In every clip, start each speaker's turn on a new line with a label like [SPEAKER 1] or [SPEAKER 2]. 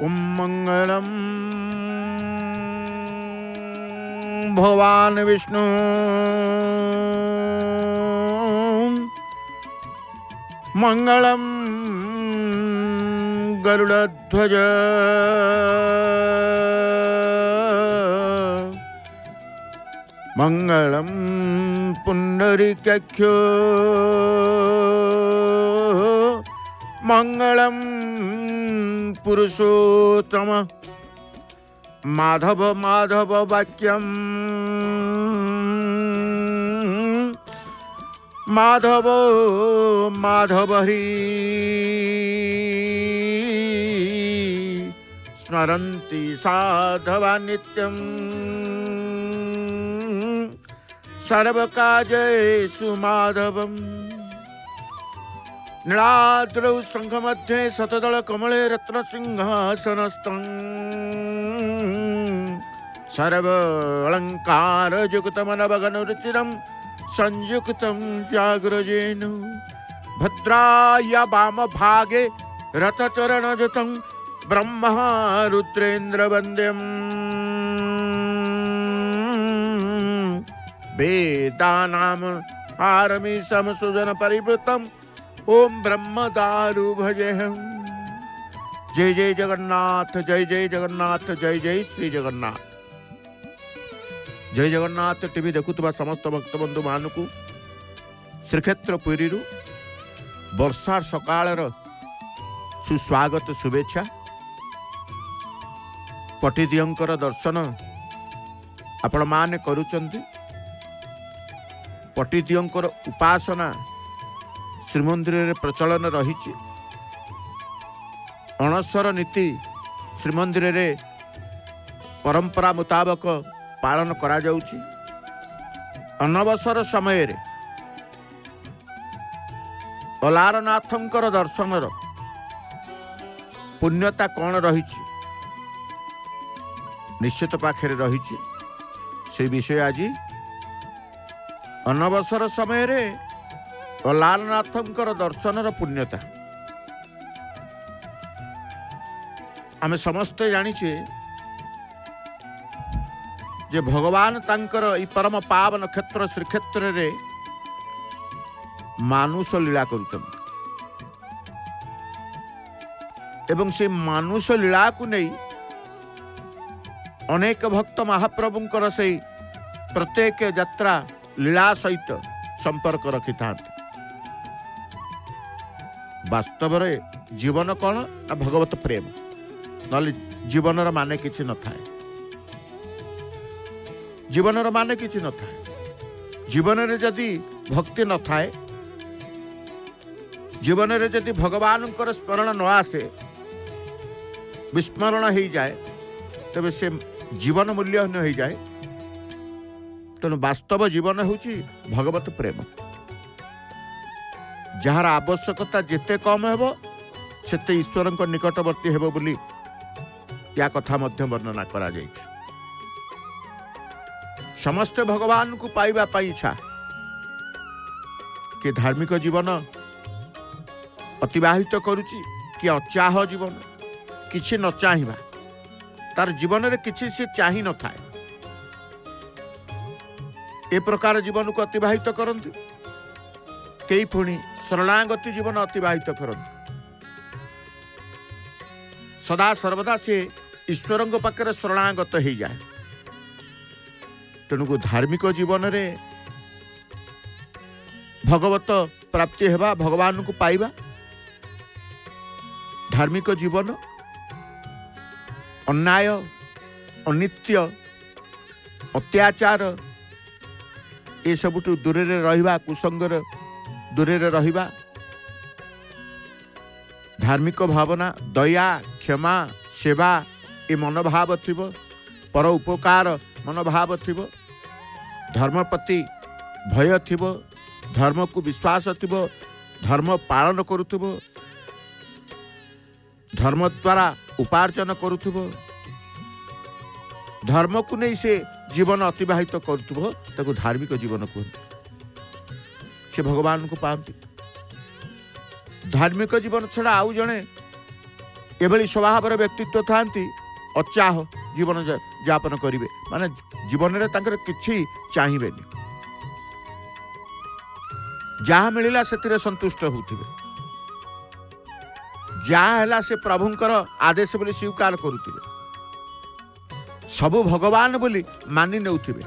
[SPEAKER 1] ओम मंगलम भगवान विष्णु मंगलम गरुड़ध्वज मंगलम पुंडरीकाक्षो मंगलम पुरुषोत्तम माधव माधव वाक्यम माधव माधव हरि स्मरन्ति साधवा नित्यं सर्वकार्येषु माधवम् नीलाद्रौ शंखमध्ये शतदल कमले रत्नसिंहासनस्थं सर्व अलंकार युक्तमनवगनुरुचिरं संयुक्तं व्याघ्रजेन भद्राय वाम भागे रथचरणयुतं ब्रह्मा रुद्रेन्द्रवन्द्यं वेदानां पारमीशं सुजन परिवृतं ओम ब्रह्म दारु भजेहम। जय जय जगन्नाथ, जय जय जगन्नाथ, जय जय श्री जगन्नाथ। जय जगन्नाथ टीवी देखुवा समस्त भक्त बंधु मानक श्रीक्षेत्र पुरी वर्षा सकाळ सुस्वागत शुभेच्छा। पटिदियंकर दर्शन आपण माने करूचंती। पटिदियंकर उपासना श्रीमंदिर रे प्रचलन रही। अणसर नीति श्रीमंदिर रे परंपरा मुताबक पालन करा जाउची। अनवसर समय रे अलारनाथंकर दर्शनर पुण्यता कौन रही निश्चित पाखे रही से विषय आज अनवसर समय रे लालनाथंकर दर्शनर पुण्यता आमे समस्ते जानिछे जे भगवान तांकर ई परम पावन क्षेत्र श्रीक्षेत्र रे मानुष लीला करुछन एवं से मानुष लीला को नहीं अनेक भक्त महाप्रभुंकर से प्रत्येक यात्रा लीला सहित संपर्क रखि था। वास्तव रे जीवन कौन ना भगवत प्रेम नले जीवनर माने किछि न थाए। जीवनर माने किछि न थाए। जीवन रे जदि भक्ति न थाए, जीवन रे जदि भगवान स्मरण न आसे, विस्मरण हो जाए, तबे से जीवन मूल्यहीन हो जाए। तेणु वास्तव जीवन होछि भगवत प्रेम। जार आवश्यकता जिते कम हेबो सेते ईश्वर निकटवर्ती हेबो बोली या कथा मध्य वर्णना करा जाइछि। समस्ते भगवान को पाइबा पाई इच्छा कि धार्मिक जीवन अतिबाहित करुची कि अचाह जीवन किछि न चाहिबा तार जीवन रे किछि से चाहि न थाए ए प्रकार जीवन को अतिबाहित करंती। कई पुणी शरणागति जीवन अतिबाहित करंती। सदा सर्वदा से ईश्वर पाखे शरणागत हो जाए। तेणुक धार्मिक जीवन रे भगवत प्राप्ति हेबा, भगवान को पाइबा। धार्मिक जीवन अन्याय अनित्य अत्याचार ये सबुठु दूरे रहिबा, कुसंगर दूरे रहिबा। धार्मिक भावना दया क्षमा सेवा ये मनोभाव थिबो, पर उपकार मनोभाव थिबो, धर्म प्रति भय थिबो, धर्म को विश्वास थिबो, धर्म पालन करुथिबो, धर्म द्वारा उपार्जन करुथिबो, धर्म को नहीं से जीवन अतिबाहित करुथिबो, ताको धार्मिक जीवन कहते। से भगवान को पाती। धार्मिक जीवन छड़ा आउ जड़े एभली स्वभाव व्यक्तित्व थांती अचाह जीवन यापन करेंगे माने जीवन में किसी चाहिए जहाँ मिलला से संतुष्ट होते जहाँ से प्रभुंकर आदेश बोली स्वीकार करुवे सबु भगवान बोली मानि नौथिबे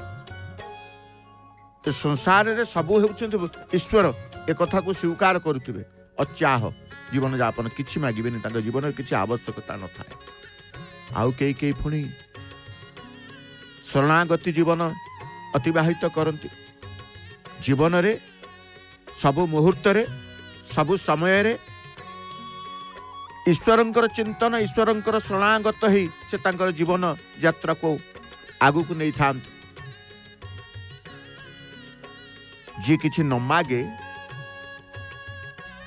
[SPEAKER 1] संसार रे सबु हेउछन्ति ईश्वर एक कथा को स्वीकार करुवे अचाह जीवन यापन किछि मागिबेनि तांको जीवन में किछि आवश्यकता न थाए आउ कई पुणी शरणागति जीवन अतिबाहित करती जीवन रे सबु मुहूर्त रे सबु समय रे ईश्वरंकर चिंतन ईश्वरंकर शरणागत ही से तांकर जीवन यात्रा को आगु को नहीं था जी किछि न मागे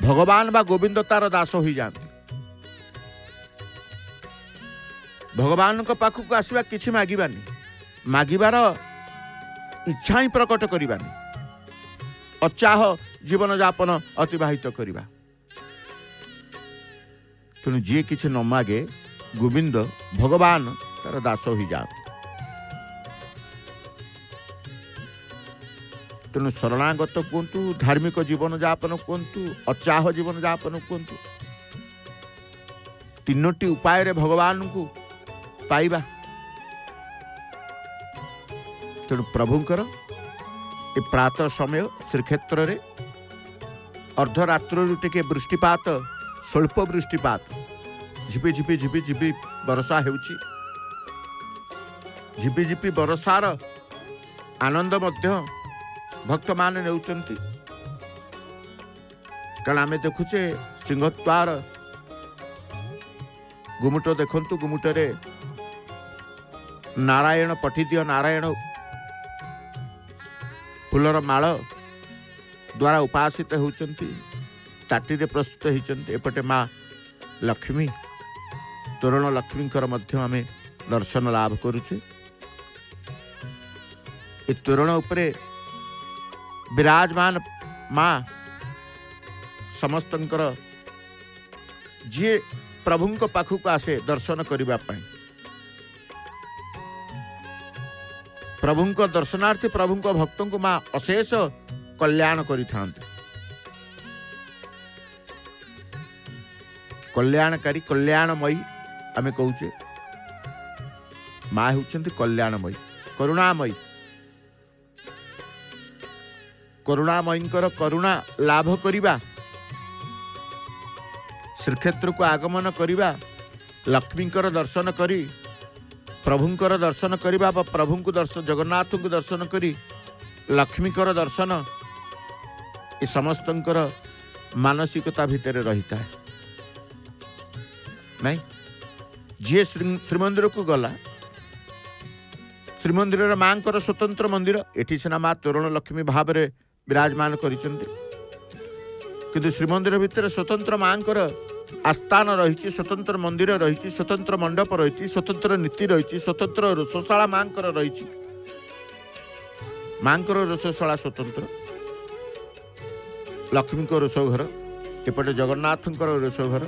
[SPEAKER 1] भगवान बा गोविंद तार दास हो जाते भगवान को पाखु को आसवा किछि मागिबानी मागिबार इच्छा ही प्रकट करिबानी अचाह जीवन यापन अतिबाहित करिबा तेणु जी किछि न मागे गोविंद भगवान तार दास हो जाते तेणु शरणागत कहतु धार्मिक जीवन यापन कहतु अचाह जीवन यापन कहतु तीनोटी उपाय रे भगवान को पाइबा तेणु प्रभुंकर ए प्रातः समय श्रीक्षेत्र रे अर्धरात्र टिके वृष्टिपात स्वल्प वृष्टिपात झिपि झिपि झिपि झिपि वर्षा हेउछि झिपि झिपि वर्षार आनंद मध्य भक्त माने नेउचंती कारण आमे देखुचे सिंहद्वार गुमुट देखंतु गुमुटरे नारायण पठिदिय नारायण फुलर माल द्वारा उपासित होउचंती ताटी प्रस्तुत होइचंती एपटे माँ लक्ष्मी तोरण लक्ष्मींकर मध्य आमे दर्शन लाभ करुचे ए तोरण उपरे विराजमान माँ समस्तंकर जी प्रभुंक पाखक आसे दर्शन करने प्रभुंक दर्शनार्थी प्रभुंक भक्तों को माँ अशेष कल्याण करि कल्याणकारी कल्याणमयी आमे कहूचे माँ होउछन्ति कल्याणमयी करुणामयी करुणामयींकर करुणा लाभ करिबा श्रीक्षेत्र को आगमन करिबा लक्ष्मींकर दर्शन करी प्रभुंकर दर्शन करिबा प्रभुंक दर्शन जगन्नाथ को दर्शन करी लक्ष्मीकर दर्शन ये समस्तंकर मानसिकता भितर रही है नहीं जी श्रीमंदिर को गला श्रीमंदिर माँ स्वतंत्र मंदिर एठी सिना माँ तोरण लक्ष्मी भाव में विराजमान करिसेंति किंतु श्रीमंदिर भितर स्वतंत्र माँ आस्थान रही स्वतंत्र मंदिर रही स्वतंत्र मंडप रही स्वतंत्र नीति रही स्वतंत्र रोषशाला माँ रही माँ रोषशाला स्वतंत्र लक्ष्मी को रोषघर एपटे जगन्नाथ रोषघर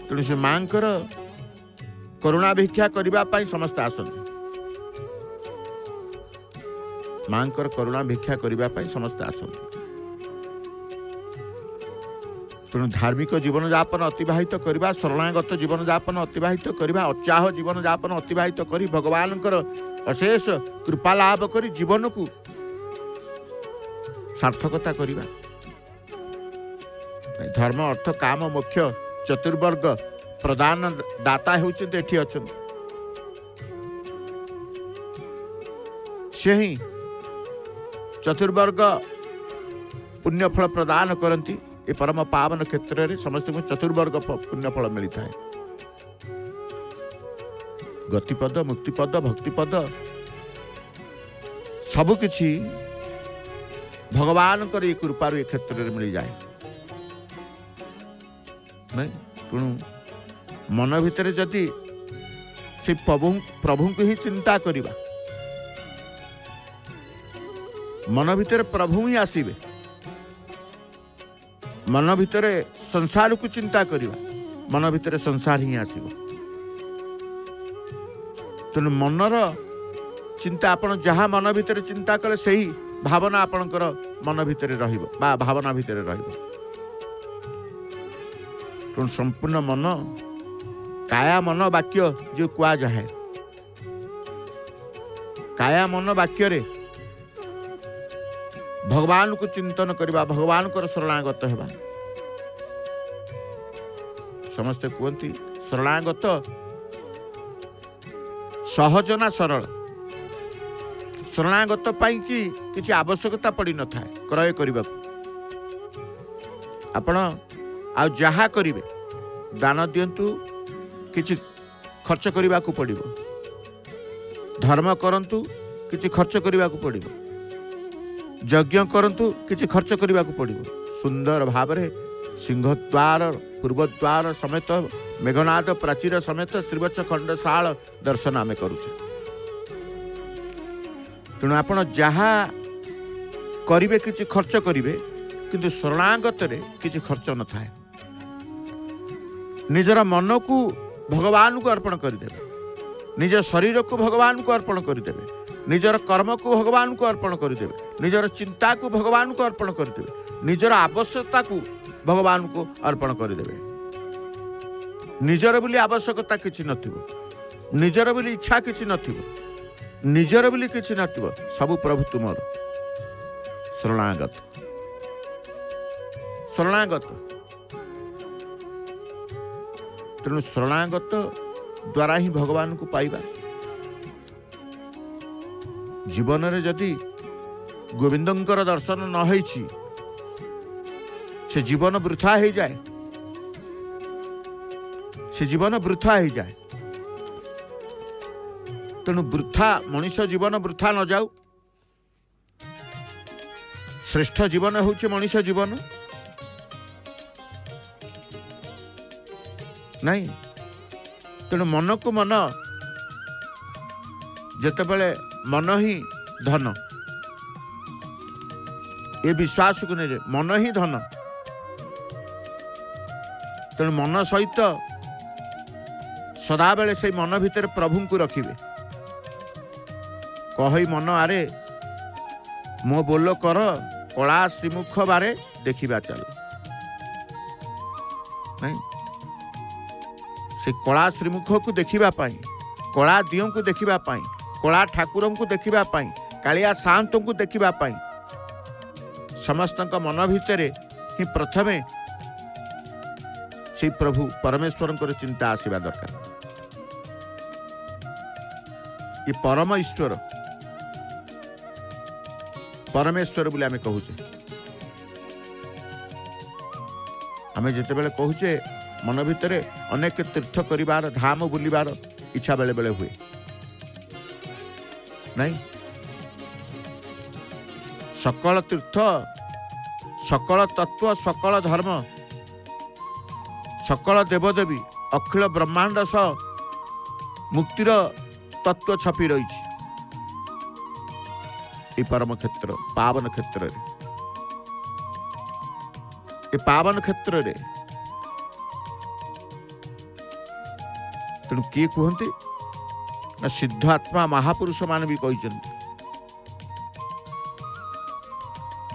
[SPEAKER 1] तेणु से माँ करुणा भिक्षा करने समस्त आसती माँ करुणा भिक्षा करने समस्त आसती तेणु धार्मिक जीवन यापन अतिबाहित करवा शरणागत जीवन यापन अतिबाहित करवा अचाह जीवन यापन अतिबाहित कर भगवान अशेष कृपा लाभ कर जीवन को सार्थकता करवा धर्म अर्थ काम मोक्ष चतुर्वर्ग प्रदान दाता होउछन्ते एठी अछन्ते से ही चतुर्वर्ग पुण्यफल प्रदान करती ये परम पावन क्षेत्र में समस्त को चतुर्वर्ग पुण्यफल मिलता है गतिपद मुक्तिपद भक्तिपद सबकिछि भगवान कर ये कृपार ये क्षेत्र में मिल जाए नहीं तेणु मन भितर जदि से प्रभु को ही चिंता करिबा मन भितर प्रभु ही आसीबे मन भितर संसार को चिंता करवा मन भितर संसार ही आसब। तेणु मनर चिंता आपण जहाँ मन भितर चिंता कले से ही भावना आपणकर मन भितर रहिबो बा भावना भितर रहिबो। तेणु संपूर्ण मन काया मन वाक्य जो कुआ जाए काया मन वाक्य रे भगवान को चिंतन करवा भगवान को शरणागत हेबा। समस्ते कहती शरणागत सहज ना सरल। शरणागत पाई कि किसी आवश्यकता पड़ी न थाए क्रय करने आपण आ जहा करिवे दान दियंतु किछि खर्च करने को पड़िबो। धर्म करंतु किछि खर्च करने को पड़िबो। यज्ञ करंतु किछि खर्च करने को पड़िबो। सुंदर भावरे सिंहद्वार पूर्वद्वार समेत मेघनाद प्राचीर समेत श्रीवत्स खंडशाल दर्शन आमे करूछे। तेणु आपण जहा करिवे किछि खर्च करिवे किंतु शरणागत रे किछि खर्च न थाए। निजर मन को भगवान को अर्पण करदेवे। निज शरीर को भगवान को अर्पण करदेवे। निजर कर्म को भगवान को अर्पण करदेवे। निजर चिंता को भगवान को अर्पण करदेवे। निजर आवश्यकता को भगवान को अर्पण करदेवे। निजर बोली आवश्यकता किछि नथिबो। निजर बोली इच्छा किछि नथिबो। निजर बोली किछि नथिबो। सब प्रभु तुमर शरणागत शरणागत। तेणु शरणागत द्वारा ही भगवान को पाइबा। जीवन रे जदि गोविंदंकर दर्शन न होइछि से जीवन वृथा हो जाए। से जीवन वृथा हो जाए। तेणु वृथा मनुष्य जीवन वृथा न जाऊ। श्रेष्ठ जीवन होचे मनुष्य जीवन नहीं। तेणु मन को मन जेतेबेले मन ही धन ये विश्वास को नहीं मन ही धन। तेणु मन सहित सदाबेले से मन भितर प्रभु को रखिए। कही मन आरे मो बोलो कर कला श्रीमुख बारे देखा चल नहीं। से कला श्रीमुख को देखा कला दियों को देखा कला ठाकुर को देखा कालिया साहंत को देखा समस्त मन भितर ही प्रथमे से प्रभु परमेश्वर चिंता आसवा दरकार। ये परम ईश्वर परमेश्वर बोले आमे कहूचे। आमे जेते बेले कहूचे मन भितर अनेक तीर्थ करिवार धाम बुलिवार इच्छा बेले बेले हुए नहीं। सकल तीर्थ सकल तत्व सकल धर्म सकल देवदेवी अखिल ब्रह्मांड सह मुक्तिर तत्व छपी रही परम क्षेत्र पावन क्षेत्र रे। ए पावन क्षेत्र रे तेणु किए कहते ना सिद्ध आत्मा महापुरुष मान भी कहते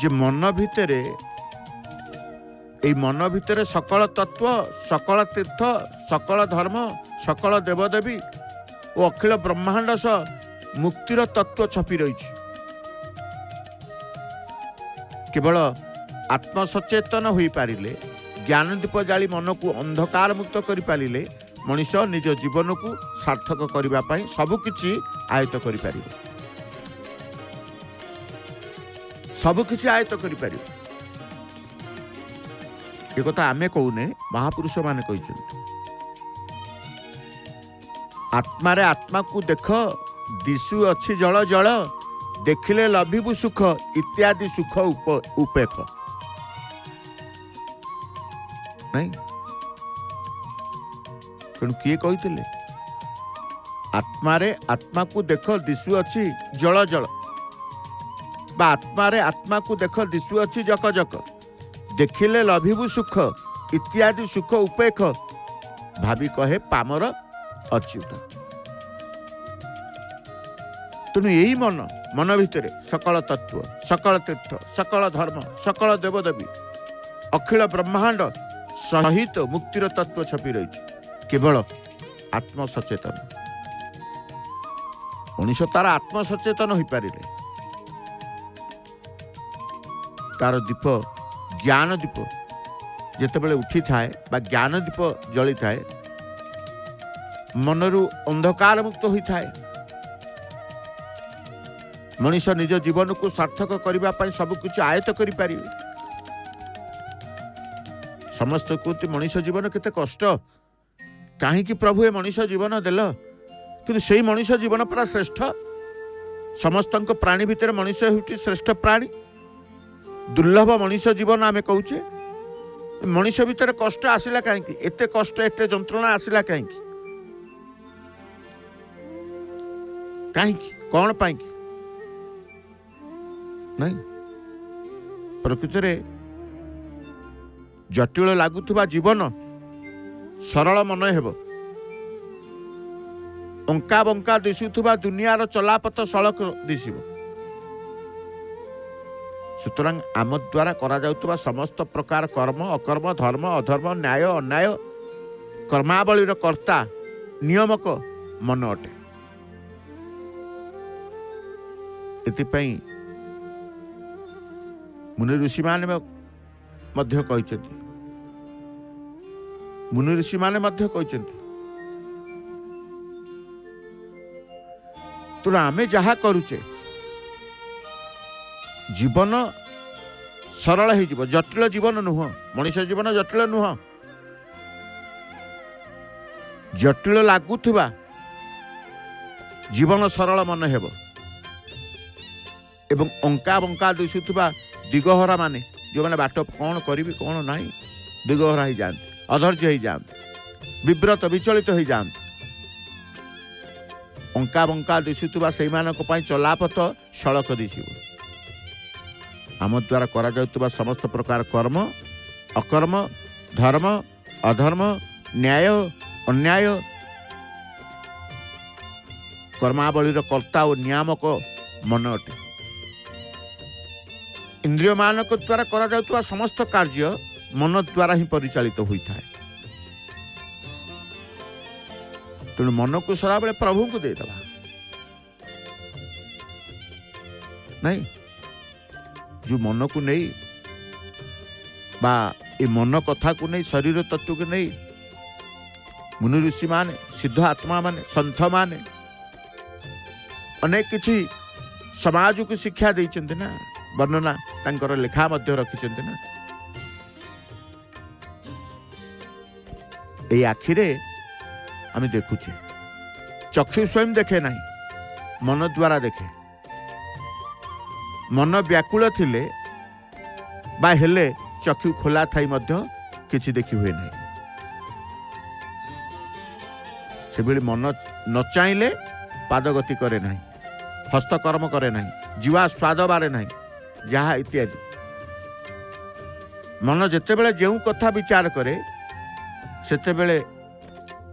[SPEAKER 1] जे मन भितरे ए मन भितर सकल तत्व सकल तीर्थ सकल धर्म सकल देवदेवी और अखिल ब्रह्मांड सह मुक्तिर तत्व छपी रही। केवल आत्मसचेतन हो पारिले ज्ञानदीप जाली मन को अंधकार मुक्त कर पारिले मनुष्य निज जीवन को सार्थक करने सबकि आयत्त कर सबकि आयत्त कर कथा आमे कहूने महापुरुष माने कहते आत्मारे आत्मा को देख दिशु अच्छी जल जल देखिले लभिबु सुख इत्यादि सुख उपेख नहीं। तेणु किए कहते आत्मारे आत्मा को देख दिशु अच्छी जल जल बा आत्मारे आत्मा को देख दिशु अच्छी जक जक देखिले लभिबु सुख इत्यादि सुख उपेख भावी कहे पामर अच्युत। तेणु यही मन मन भितर सकल तत्व सकल तीर्थ सकल धर्म सकल देवदेवी अखिल ब्रह्मांड सहित मुक्तिर तत्व छपी रही केवल आत्मसचेतन। मनीष तार आत्मसचेतन हो पारे तार दीप ज्ञान दीप जितेबाला उठी थाए बा ज्ञान दीप जली थाए मनरू अंधकार मुक्त होता है। मनीष निज जीवन को सार्थक करने सबकुछ आयत करें। समस्त कहते मनीष जीवन केते कष्ट कहीं प्रभु ए मनीष जीवन देल कि से मनीष जीवन पूरा श्रेष्ठ। समस्त प्राणी भितर मनीष हूँ श्रेष्ठ प्राणी। दुर्लभ मनीष जीवन आम कौचे मनीष भितर कष्ट आसला कहीं एते कष्ट एते जंत्रणा आसला कहीं कहीं कौन पाई नहीं प्रकृत में जटिल लगुवा जीवन सरल मन हेब अंका बंका दिशुवा दुनियार चलापथ सड़क दिशब। सुतरां आम द्वारा करा जाउतबा समस्त प्रकार कर्म अकर्म धर्म अधर्म न्याय अन्याय कर्मावलीर कर्ता नियमक मन अटे। एतिपई मुनि ऋषि माने मध्य कहते मुनि ऋषि माने मध्य कहते तो आमे जहा करुचे जीवन सरल हो जटिल जीवन नुह। मनीष जीवन जटिल नुह। जटिल लगुवा जीवन सरल मन हेब एवं अंका बंका दिशुवा दिगहरा माने जो मैंने बाट कौन करी कौन ना दिगहरा हो जाते अधर्य हो जाते विव्रत विचलित हो जाते अंका बंका दिशुवा से चलापथ सड़क दिशब। आम द्वारा करा जाउतबा समस्त प्रकार कर्म अकर्म धर्म अधर्म न्याय अन्याय कर्मावलीर कर्ता और नियामक मन अटे। इंद्रिय मानक द्वारा करा जाउतबा समस्त कार्य मन द्वारा ही परिचालित होता है। तेणु मन को सदा बेले प्रभु को देदेवा नहीं जो मन को नहीं बा ए मन कथा को नहीं शरीर तत्व को नहीं मुनि ऋषि माने सिद्ध आत्मा माने संत माने अनेक किछि समाज को शिक्षा देइचंते ना वर्णना तांकर लेखा मध्य रखिचंते ना। ए आखिरे आम देखुचे चक्षु स्वयं देखे नहीं मन द्वारा देखे। मन व्याकुल थिले बा हेले चक्षु खोला थाई मध्य किछि देखि हुए नहीं। से बेले मन न चाहिले पादगति करे नहीं हस्तकर्म करे नहीं जीवा स्वाद बारे नहीं जहा इत्यादि। मन जेते बेले जेउ कथा विचार करे सेते बेले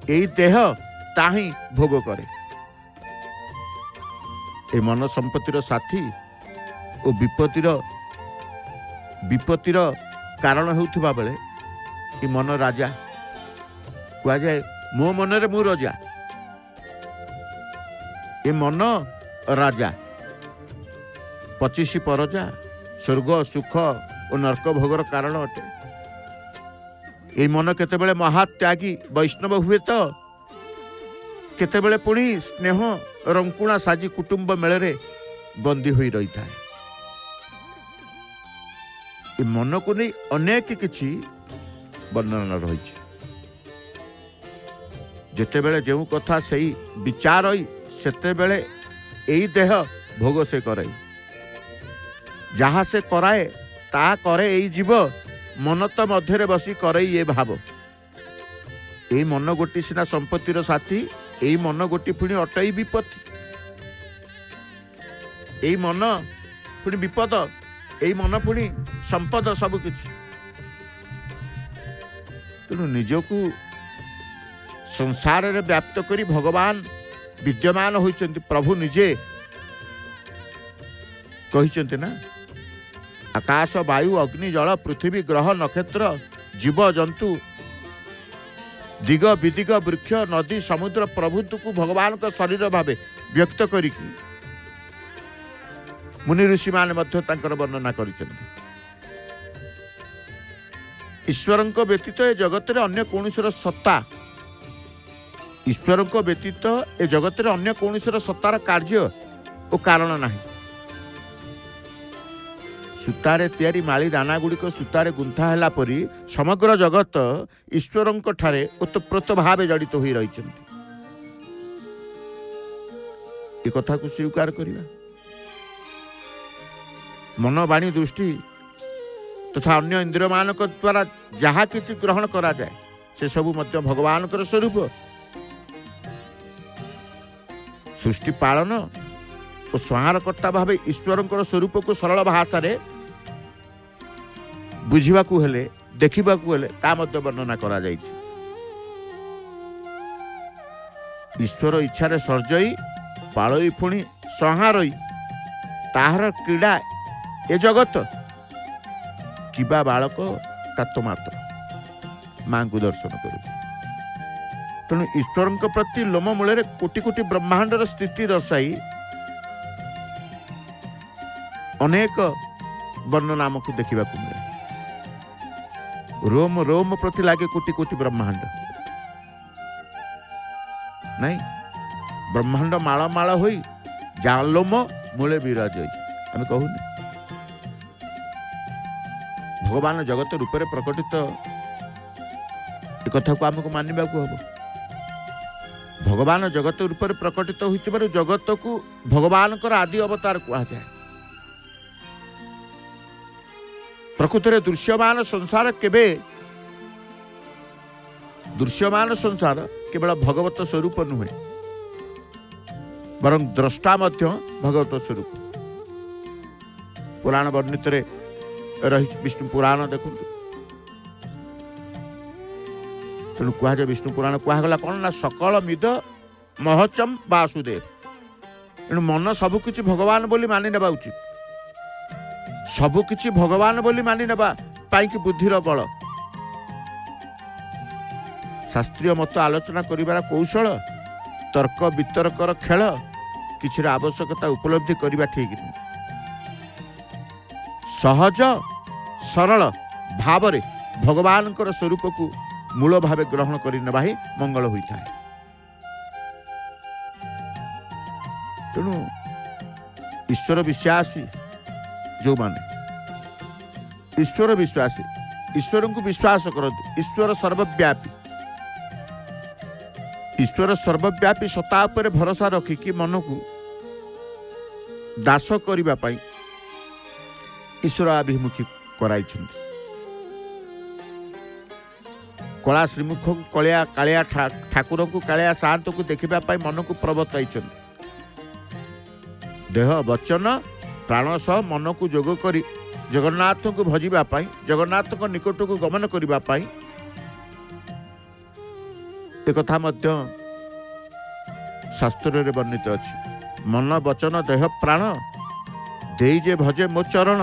[SPEAKER 1] एई देह ताही भोग करे। ए मन संपत्तिर साथी और विपत्तिर कारण होउथबा बेले कि मन राजा कह जाए मो मनरे मु राजा। ए मन राजा 25 परजा स्वर्ग सुख और नरक भोगर कारण अटे। ये मन केतेबेले महात्यागी वैष्णव हुए तो केतेबेले पुणी स्नेह रंकुणा साजी कुटुंब मेले बंदी हुई रही था। ये मन को नहीं अनेक किछि वर्णन रही जेतेबेले जो कथा सही विचार सेतेबेले यही देह भोग से करे जहाँ से कराए ता करे यही जीव मन तो मध्य बसी करे ये भाव। यही मन गोटी सीना संपत्तिर साथी यही मन गोटी पुणी अटई विपत्ति। यही मन पुणी विपद यही मन पुणी संपद सब किछि। तेणु निजकू संसार रे व्याप्त करी भगवान विद्यमान होइचंती। प्रभु निजे कहिचंती ना, आकाश वायु अग्नि जल पृथ्वी ग्रह नक्षत्र जीव जंतु दिग विदिग वृक्ष नदी समुद्र प्रभुत्व को भगवान का शरीर भावे व्यक्त करिकी मुनि ऋषि माने मध्य तांकर वर्णना करिचंती। ईश्वरंक व्यतीत ए जगत रे अन्य कौनसीर सत्ता, ईश्वरंक व्यतीत ए जगत रे अन्य कौनसीर सत्तार कार्य ओ कारण नाही। सूतारे तैयारी माली दाना गुड़िक सूतारे गुंथा हैला परी समग्र जगत ईश्वरंक ठारे ओतप्रोत भावे जड़ित होई रहिचंती। ए कथा को स्वीकार करिबा। मन वाणी दृष्टि तथा अन्य इंद्रिय मानक द्वारा जहाँ किसी ग्रहण करा जाए से सब मध्य भगवान स्वरूप। सृष्टि पालन और संहारकर्ता भाव ईश्वर स्वरूप को सरल भाषा रे बुझिबाकू हेले देखिबाकू हेले ता मध्य वर्णना करा जाइछि। ईश्वर इच्छा रे सर्जई पालई पुणी संहारई ताहार क्रीड़ा ए जगत किबा बालक तातो मात्र मां को दर्शन करू। तेणु ईश्वर प्रति लोम मूल कोटि कोटि ब्रह्मांडर स्थिति दर्शाई अनेक वर्णना आमको देखा मिले। रोम रोम प्रति लागे कोटि कोटि ब्रह्मांड नहीं, ब्रह्मांड माଳ माଳ होई जालोम मूले विराज आम कहूने भगवान जगत रूप में प्रकटित कथा को आमको मानवा हम। भगवान जगत रूप में प्रकटित होइतिबारु जगत को भगवान आदि अवतार कहा जाए। प्रकृति में दृश्यमान संसार केबे दृश्यमान संसार केवल भगवत स्वरूप नुहे बरं द्रष्टा मध्य भगवत स्वरूप। पुराण वर्णित रही विष्णु पुराण देखु तेणु कह विष्णु पुराण कहगला कौन ना सकल मिद महचम वासुदेव। तेणु मन सबकि भगवान बोली मानि नेबा उचित। सबकि भगवान बोली मानि नेबा पाइकी बुद्धिर बल। शास्त्रीय मत आलोचना करिबार कौशल तर्क वितर्कर खेल किछिर आवश्यकता उपलब्धि करिबा ठीक नहीं। सहज सरल भाव रे भगवान स्वरूप को मूल भाव ग्रहण कर नेबा ही मंगल होता है। तेणु ईश्वर विश्वासी जो माने ईश्वर विश्वासी ईश्वर को विश्वास करते। ईश्वर सर्वव्यापी, ईश्वर सर्वव्यापी सत्ता उपर भरोसा रखिकी मन को दास करिबा पई ईश्वर अभिमुखी कराई। कला श्रीमुख को कलिया कालिया ठाकुर को कालिया शांत को देखा मन को प्रवर्ताई। देह वचन प्राण सह मन को जोग करी जगन्नाथ को भजिबापाई जगन्नाथ को निकट को गमन करने एक कथा मध्य शास्त्र रे वर्णित अछि। मन वचन देह प्राण देई जे भजे मो चरण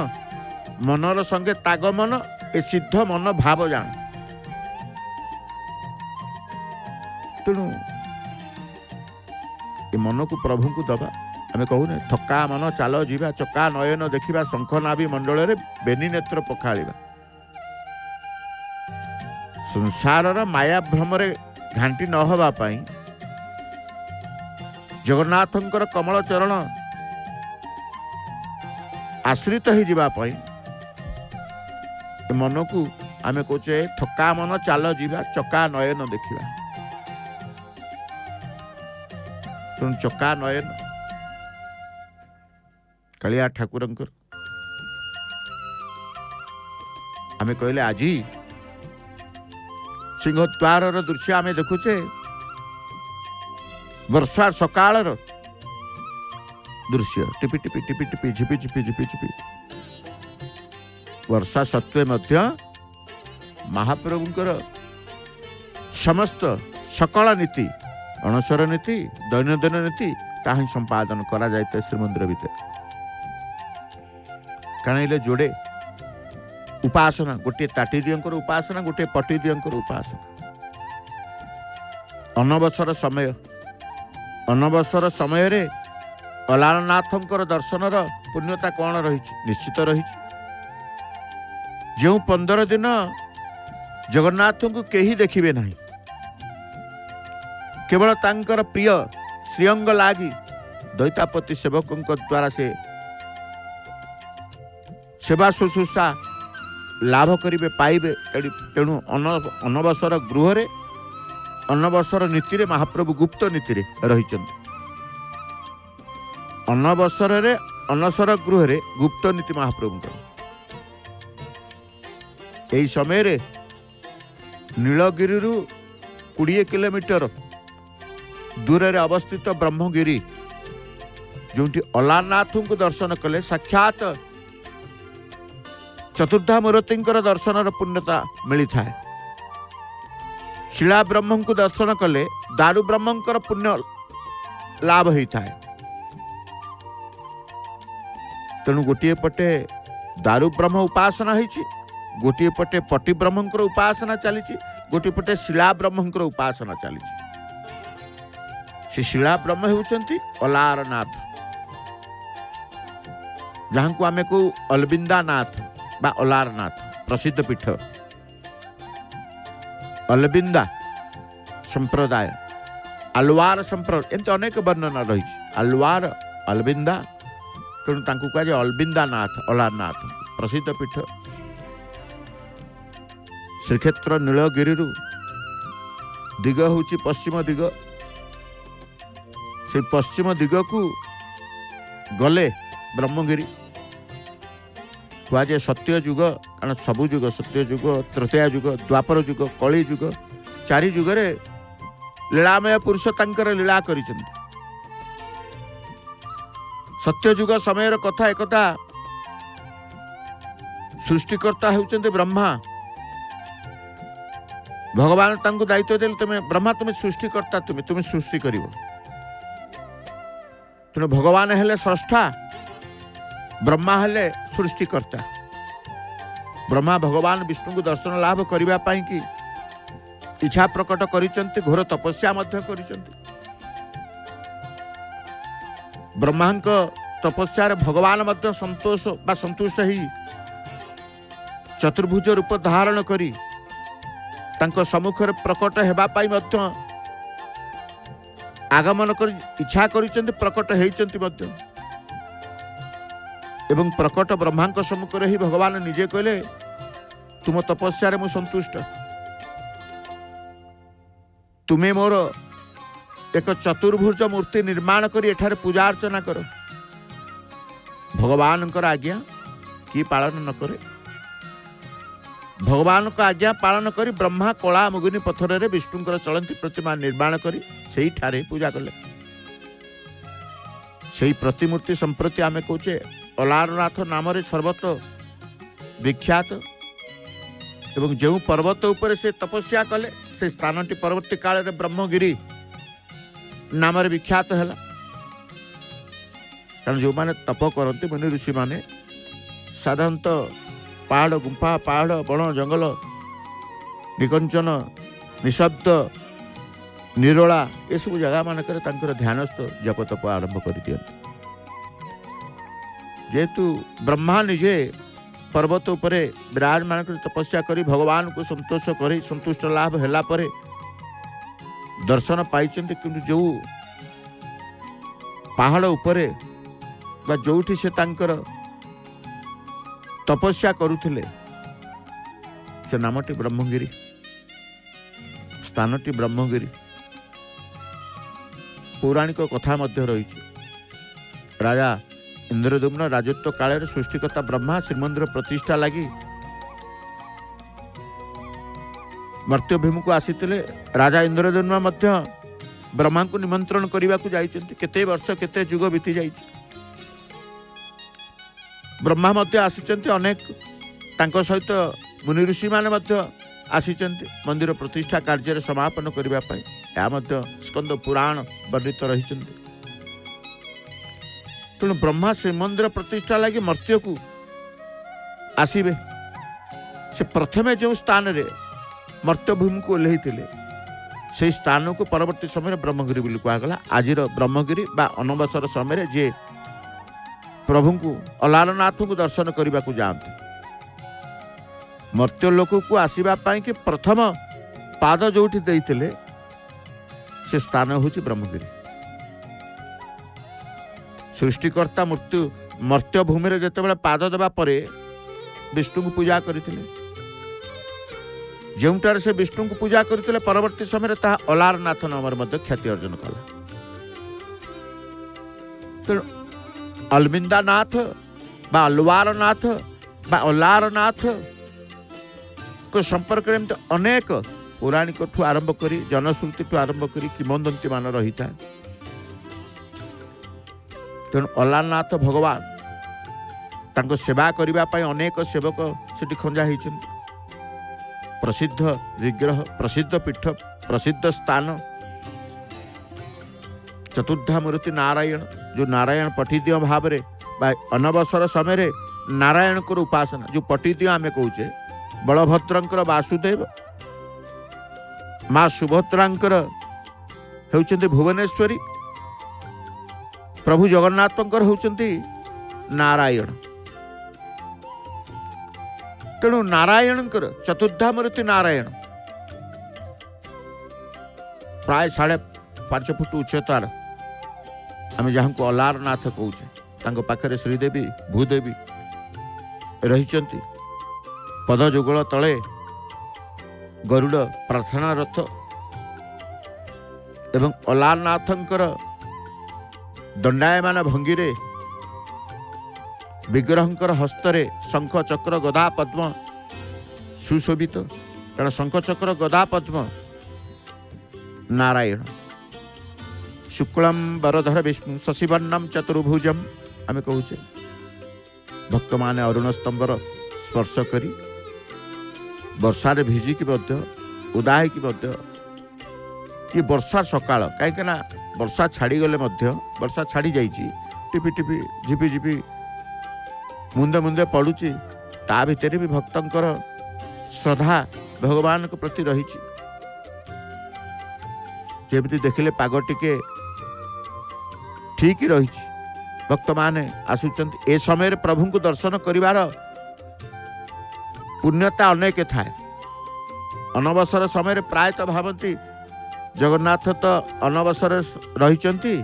[SPEAKER 1] मनर संगे ताग मन ए सिद्ध मन भाव जान। तेणु ए मन को प्रभु को दबा आमे कहूने थका मन चाल जीवा चका नयन देखा शंख नाभि मंडल रे बेनी नेत्र पखाड़ा। संसार माया भ्रम घांटी न हवा पाई जगन्नाथंकर कमल चरण आश्रित हो जीवा पाई मन को आमे कहे थका मन चाल जीवा चका नयन देखा। तेणु चका नयन कालिया ठाकुर आमे कहले आज सिंहद्वार दृश्य आमे देखुचे वर्षा सकाल दृश्य टिपि टिपि टिपि टिपि झिपि झिपि झिपि झिपि वर्षा सत्वे मध्य महाप्रभुंकर समस्त सकल नीति अणसर नीति दैनंदिन नीति ताही संपादन करा जाए श्रीमंदिर भीतर कारण जोड़े उपासना गोटे ताटी दियंकर उपासना गोटे पटी दियंकर उपासना अनवसर समय रे अलारनाथंकर दर्शनर पुण्यता कौन रही निश्चित रही जो 15 दिन जगन्नाथ को कहीं देखिबे नहीं केवल तांकर प्रिय श्रीअंग लागी दैतापति सेवकों द्वारा से सेवा शुश्रूषा लाभ करिवे पाइबे तेणु अनवसर गृह रे अनवसर नीति रे महाप्रभु गुप्त नीति रे रही अनवसर रे अनसर गृह रे गुप्त नीति महाप्रभु यही समय रे नीलगिरी 20 किलोमीटर दूर रे अवस्थित ब्रह्मगिरी जोटी अलारनाथ को दर्शन कले साक्षात चतुर्धा मूर्ति दर्शन पुण्यता मिली था शिला ब्रह्म को दर्शन कले दारु ब्रह्मंकर पुण्य लाभ होता है तेणु गोटे पटे दारु ब्रह्म उपासना होती गोटे पटे पटी ब्रह्मंकर उपासना चली गोटे पटे शिला ब्रह्मंकर उपासना चली से शिला ब्रह्म होउचंती अलारनाथ जहां को आमे को अलबिंदानाथ बा अलारनाथ प्रसिद्ध पीठ अलबिंदा संप्रदाय अलवार संप्रदाय एमती अनेक वर्णना रही अलवार अलबिंदा तेणु तांकु कहा जाए अलबिंदानाथ अलारनाथ प्रसिद्ध पीठ श्रीक्षेत्र नीलगिरी दिग होची पश्चिम दिग से पश्चिम दिग को गले ब्रह्मगिरी कहुए सत्य जुग कारण सबु जुग सत्य जुग त्रेता जुग द्वापर जुग कली जुग 4 जुगरे लीलामय पुरुष तांकर लीला करिसेंती सत्य जुग समय कथा एकता सृष्टिकर्ता होउचंती ब्रह्मा भगवान तांको दायित्व देले तुम ब्रह्मा तुम्हें सृष्टिकर्ता तुम्हें सृष्टि करिवो तेणु भगवान हेले स्रष्टा ब्रह्मा हेले सृष्टिकर्ता ब्रह्मा भगवान विष्णु को दर्शन लाभ करने की इच्छा प्रकट करिसेंती घोर तपस्या मध्य करिसेंती ब्रह्मांक तपस्या भगवान मध्य संतोष बा संतुष्ट ही चतुर्भुज रूप धारण करी तांको सम्मुख प्रकट हेबा पाई मध्य आगमन कर इच्छा करिसेंती प्रकट हेइचंती मध्य एवं प्रकट ब्रह्मांक सम्मुख ही भगवान निजे कहले तुम तपस्या मु संतुष्ट तुम्हें मोर एक चतुर्भुज मूर्ति निर्माण करी एठारे पूजा अर्चना कर भगवान आज्ञा किए पालन न करे भगवान का आज्ञा पालन करी ब्रह्मा कला मुगुनी पत्थर रे विष्णुंकर चलंती प्रतिमा निर्माण करी सेही ठारे पूजा कले सेही प्रतिमूर्ति संप्रति आमे कहूचे अलारनाथ नाम रे सर्वत्र विख्यात एवं जो पर्वत ऊपर से तपस्या कले से स्थानटी परवर्ती काल रे ब्रह्मगिरी नाम रे विख्यात है कारण जो माने तप करते मुनि ऋषि माने साधारणतः पहाड़ गुंफा पहाड़ बण जंगल निकंचन निशब्द निरोला ये सब जगह मानक ध्यानस्थ जप तप आरंभ कर दियंती जेहेतु ब्रह्मा निजे पर्वत उपरे विराजमान तपस्या करी भगवान को संतोष कर संतुष्ट लाभ हैला परे दर्शन पाई किंतु जो पहाड़ उपरे बा जोठी से तांकर तपस्या करुथिले से नामटी ब्रह्मगिरी स्थानटी ब्रह्मगिरी पौराणिक कथा मध्य रही राजा इंद्रदुम्न राजत्व काल सृष्टिकर्ता ब्रह्मा श्रीमंदिर प्रतिष्ठा लगी मर्त्यभूमि को आसीथिले राजा इंद्रदुम्न मध्य ब्रह्मा को निमंत्रण करने को जाइछन्ति केते वर्ष केते जुग बीती जाइछि ब्रह्मा मध्य आसीचन्ति अनेक तांको सहित मुनि ऋषि माने मध्य आसीचंती मंदिर प्रतिष्ठा कार्य समापन करने स्कंद पुराण वर्णित रही। तेणु ब्रह्मा श्रीमंदिर प्रतिष्ठा लगी मर्त्य को आसवे से प्रथमे जो स्थान रे मर्त्यभूमि को ओह्लई से स्थान को परवर्ती समय ब्रह्मगिरी बोली कहगला। आज ब्रह्मगिरी बा अनवसर समय जे प्रभु को अलारनाथ को दर्शन करने को जाते मर्त्यलोक को आसवाई कि प्रथम पाद जो देते से स्थान हूँ ब्रह्मगिरी। सृष्टिकर्ता मर्त्यभूमि जिते पाद देवा परे विष्णु को पूजा करते जोटार से विष्णु को पूजा करते परवर्ती समय अलारनाथ नाम ख्याति अर्जन कला। तेणु अलमिंदानाथ बा अलवारनाथ बा अलारनाथ को संपर्क में अनेक पौराणिक ठू आरंभ करी जनश्रुति ठू आरंभ करी किंवदंती मान रही था। तेणु अलारनाथ भगवान तांको सेवा करने अनेक सेवक सेठी खंजा होती। प्रसिद्ध विग्रह प्रसिद्ध पीठ प्रसिद्ध स्थान चतुर्धा मूर्ति नारायण जो नारायण पठिदिय भाव में अनवसर समय नारायण को उपासना जो पठिदिय आम कहे बलभद्रंकर वासुदेव माँ सुभद्रांकर होउचंती भुवनेश्वरी प्रभु जगन्नाथंकर होउचंती नारायण। तेणु नारायणकर चतुर्धामूर्ति नारायण प्राय 5.5 फुट उच्चतार आम जहाँ को अलारनाथ कहूचे पाखे श्रीदेवी भूदेवी रही पद जुगल तले गरुड़ प्रार्थना रथ एवं अलारनाथंकर दंडायमान भंगी रे विग्रहंकर हस्तरे शंख चक्र गदा पद्म सुशोभित कारण शंख चक्र गदा पद्म नारायण शुक्लम वरधर विष्णु शशिवर्णम चतुर्भुजम आम कहूचे भक्त माने अरुण स्तंभर स्पर्श करी वर्षा भिजिकी उदा कि वर्षा सकाळ कहीं वर्षा छाड़ी गले वर्षा छाड़ी जाइए टिपि टिपि झिपि झिपि मुंदे मुंदे पड़ुची ता भितर भी भक्तंकर श्रद्धा भगवान के प्रति रही। जमी देखिले पाग टिके ठीक रही भक्त माने आसुचंत ए समय प्रभु को दर्शन करिवार पुण्यता अनेक थाए। अनवसर समय प्रायतः भावती जगन्नाथ तो अनवसर रही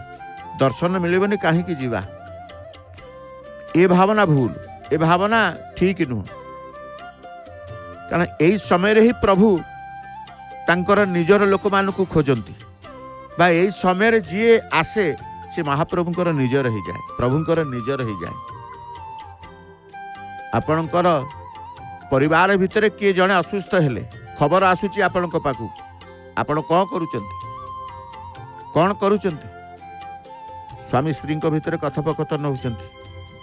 [SPEAKER 1] दर्शन मिलबनी कहीं जीवा ए भावना भूल ए भावना ठीक नुह कारण यही समय ही प्रभु तांकर निजर लोक मान को खोजती बा यही समय जी आसे से महाप्रभुंकर निजर ही जाए प्रभुंकर निजर ही जाए। आपणकर परिवार भितर किए जड़े असुस्थ हेले खबर आसूची आपण पाखु आपण कौन करुचंती स्वामी स्त्री भितर कथोपकथन होचंती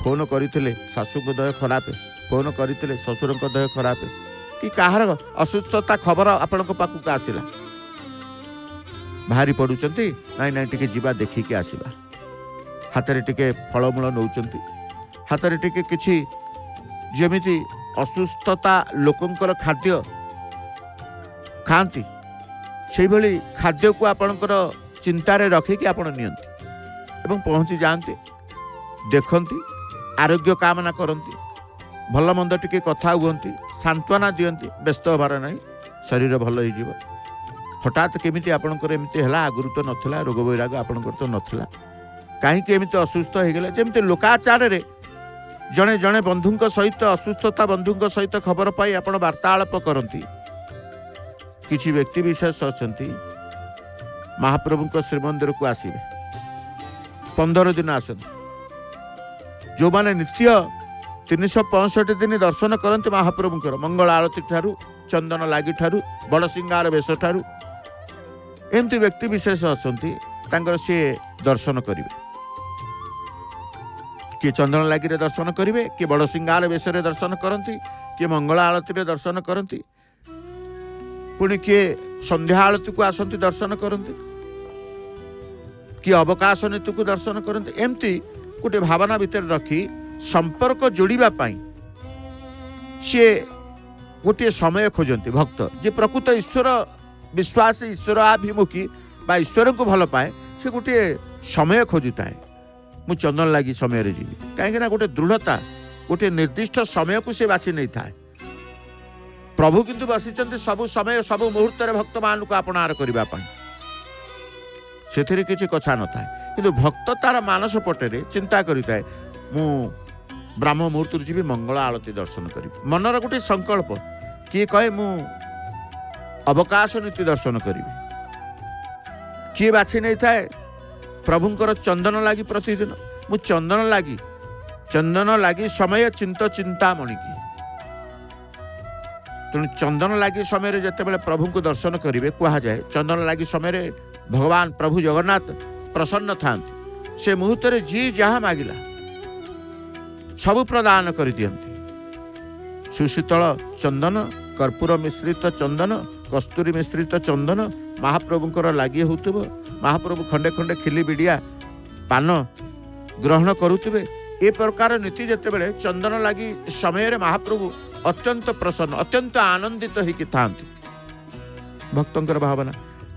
[SPEAKER 1] फोन करते शाशु को देह खराब फोन करते ससुर को देह खराब कि कहार असुस्थता खबर आपण पाखक आसला बाहरी पड़ुचंती नाई नाई टिके जीवा देखिकी आसवा हाथ में टिके फलमूल नौचंती हाथ में टिके किछि जेमिति असुस्थता लोकंकर खाद्य खाती से भली खाद्य को आपणकर चिंतार रखिकी आपण नियंती एवं पहुँची जाती देखती आरोग्य कामना करती भल मंद टिके कथा हुअंती सांत्वना दियंती व्यस्त होबार नहीं शरीर भल हो हठात केमिति आपणकर एमती है आगुरी तो नथिला रोग वैराग आपणकर तो नथिला कहीं एमती असुस्थ हो गला जमती लोकाचार रे जड़े जड़े बंधु सहित असुस्थता बंधु सहित खबर पाई आपण वार्तालाप करती किछि व्यक्ति विशेष अच्छा महाप्रभु श्रीमंदिर को आसवे 15 दिन आसती जो माने नित्य 365 दिन दर्शन करते महाप्रभुंकर मंगल आरती ठारू चंदन लागी ठारू बड़ सिंगार बेश ठारू एमती व्यक्ति विशेष अच्छा सी दर्शन करेंगे किए चंदन लागी दर्शन करेंगे किए बड़ सिंगार बेश दर्शन करती किए मंगल आरती दर्शन करती पुणी किए संध्या आलती को आसती दर्शन करते, किए अवकाश नीति को दर्शन करते। एमती गोटे भावना भितर रखी संपर्क जोड़ापी सी गोटे समय खोजती भक्त जे प्रकृत ईश्वर विश्वास ईश्वर आभिमुखी बा ईश्वर को भल पाए से गोटे समय खोजुता है। मु चंदन लगी समय जी कहीं गोटे दृढ़ता गोटे निर्दिष्ट समय को से बाछी नहीं था। प्रभु किंतु बसी सबु समय सबु मुहूर्त भक्त मान को अपनार करने से किसी कथा न था कि भक्त तार मानस पटे चिंता करें मु ब्राह्म मुहूर्त जी मंगल आलती दर्शन करी मनर गोटे संकल्प किए कहे मु अवकाश नीति दर्शन करी किए बाछी नहीं था प्रभुंकर चंदन लगी प्रतिदिन मु चंदन लगी समय चिंता मणिकी तेणु चंदन लगी समय जिते प्रभु को दर्शन करेंगे कह जाए चंदन लगी समय भगवान प्रभु जगन्नाथ प्रसन्न था से मुहूर्त जी जहाँ मागिला सबु प्रदान कर दियंती। सुशीतल चंदन कर्पूर मिश्रित चंदन कस्तूरी मिश्रित चंदन महाप्रभुंकर लगी होतुब महाप्रभु खंडे खंडे खिली बिड़िया पान ग्रहण करुवे ए प्रकार नीति जिते बड़े चंदन लगी समय महाप्रभु अत्यंत प्रसन्न अत्यंत आनंदित होकर था। भक्तंकर भावना